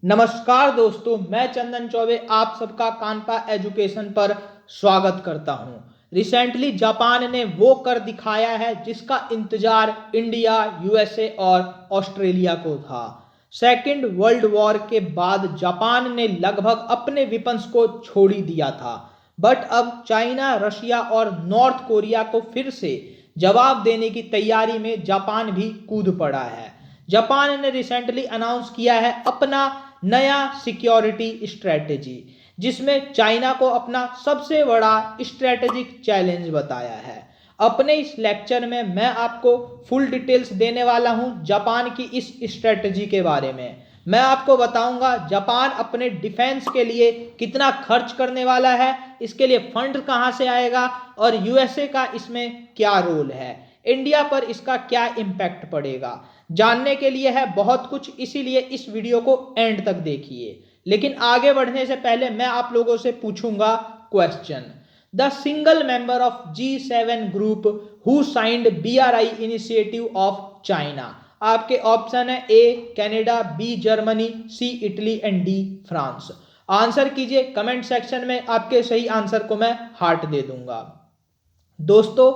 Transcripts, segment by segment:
नमस्कार दोस्तों, मैं चंदन चौबे आप सबका कानपा एजुकेशन पर स्वागत करता हूं। रिसेंटली जापान ने वो कर दिखाया है जिसका इंतजार इंडिया, यूएसए और ऑस्ट्रेलिया को था। सेकेंड वर्ल्ड वॉर के बाद जापान ने लगभग अपने वेपन्स को छोड़ ही दिया था, बट अब चाइना, रशिया और नॉर्थ कोरिया को फिर से जवाब देने की तैयारी में जापान भी कूद पड़ा है। जापान ने रिसेंटली अनाउंस किया है अपना नया सिक्योरिटी स्ट्रेटेजी, जिसमें चाइना को अपना सबसे बड़ा स्ट्रेटेजिक चैलेंज बताया है। अपने इस लेक्चर में मैं आपको फुल डिटेल्स देने वाला हूं जापान की इस स्ट्रेटेजी के बारे में। मैं आपको बताऊंगा जापान अपने डिफेंस के लिए कितना खर्च करने वाला है, इसके लिए फंड कहां से आएगा और यूएसए का इसमें क्या रोल है, इंडिया पर इसका क्या इम्पैक्ट पड़ेगा। जानने के लिए है बहुत कुछ, इसीलिए इस वीडियो को एंड तक देखिए। लेकिन आगे बढ़ने से पहले मैं आप लोगों से पूछूंगा question. The single member of G7 group who signed BRI initiative of China. आपके ऑप्शन है a Canada, b Germany, c Italy and d France. Answer कीजिए कमेंट सेक्शन में, आपके सही आंसर को मैं हार्ट दे दूंगा। दोस्तों,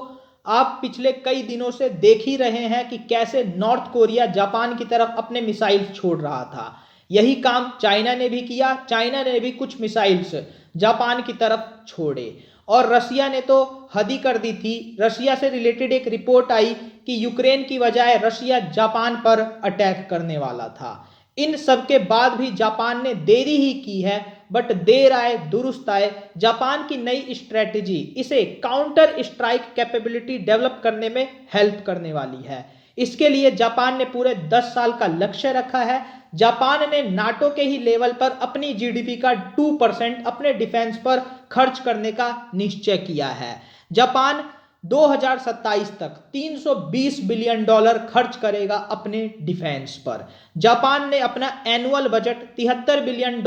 आप पिछले कई दिनों से देख ही रहे हैं कि कैसे नॉर्थ कोरिया जापान की तरफ अपने मिसाइल्स छोड़ रहा था। यही काम चाइना ने भी किया। चाइना ने भी कुछ मिसाइल्स जापान की तरफ छोड़े और रशिया ने तो हद ही कर दी थी। रशिया से रिलेटेड एक रिपोर्ट आई कि यूक्रेन की बजाय रशिया जापान पर अटैक करने वाला था। इन सब के बाद भी जापान ने देरी ही की है, बट देर आए दुरुस्त आए। जापान की नई स्ट्रेटेजी इसे काउंटर स्ट्राइक कैपेबिलिटी डेवलप करने में हेल्प करने वाली है। इसके लिए जापान ने पूरे 10 साल का लक्ष्य रखा है। जापान ने नाटो के ही लेवल पर अपनी जीडीपी का 2% अपने डिफेंस पर खर्च करने का निश्चय किया है। जापान 2027 तक $320 बिलियन खर्च करेगा अपने डिफेंस पर। जापान ने अपना एनुअल बजट $73 बिलियन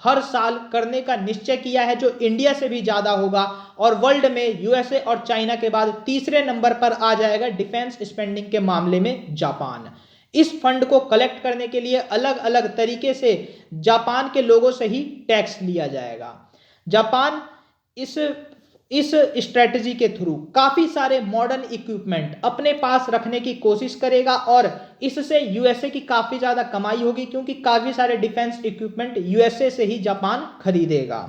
हर साल करने का निश्चय किया है, जो इंडिया से भी ज्यादा होगा और वर्ल्ड में यूएसए और चाइना के बाद तीसरे नंबर पर आ जाएगा डिफेंस स्पेंडिंग के मामले में जापान। इस फंड को कलेक्ट करने के लिए अलग अलग तरीके से जापान के लोगों से ही टैक्स लिया जाएगा। जापान इस स्ट्रेटजी के थ्रू काफी सारे मॉडर्न इक्विपमेंट अपने पास रखने की कोशिश करेगा और इससे यूएसए की काफी ज्यादा कमाई होगी, क्योंकि काफी सारे डिफेंस इक्विपमेंट यूएसए से ही जापान खरीदेगा।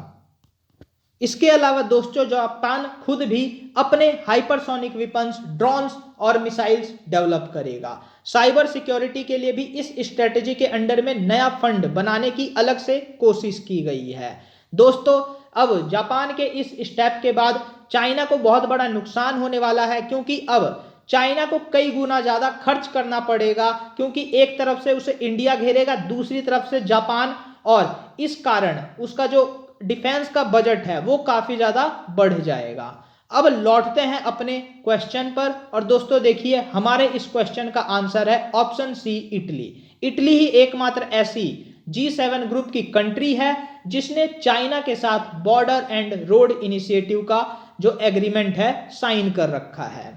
इसके अलावा दोस्तों, जापान खुद भी अपने हाइपरसोनिक वेपन्स, ड्रोन्स और मिसाइल्स डेवलप करेगा। साइबर सिक्योरिटी के लिए भी इस स्ट्रेटेजी के अंडर में नया फंड बनाने की अलग से कोशिश की गई है। दोस्तों, अब जापान के इस स्टेप के बाद चाइना को बहुत बड़ा नुकसान होने वाला है, क्योंकि अब चाइना को कई गुना ज्यादा खर्च करना पड़ेगा, क्योंकि एक तरफ से उसे इंडिया घेरेगा, दूसरी तरफ से जापान, और इस कारण उसका जो डिफेंस का बजट है वो काफी ज्यादा बढ़ जाएगा। अब लौटते हैं अपने क्वेश्चन पर, और दोस्तों देखिए हमारे इस क्वेश्चन का आंसर है ऑप्शन सी इटली। इटली ही एकमात्र ऐसी G7 ग्रुप की कंट्री है जिसने चाइना के साथ बॉर्डर एंड रोड इनिशिएटिव का जो एग्रीमेंट है साइन कर रखा है।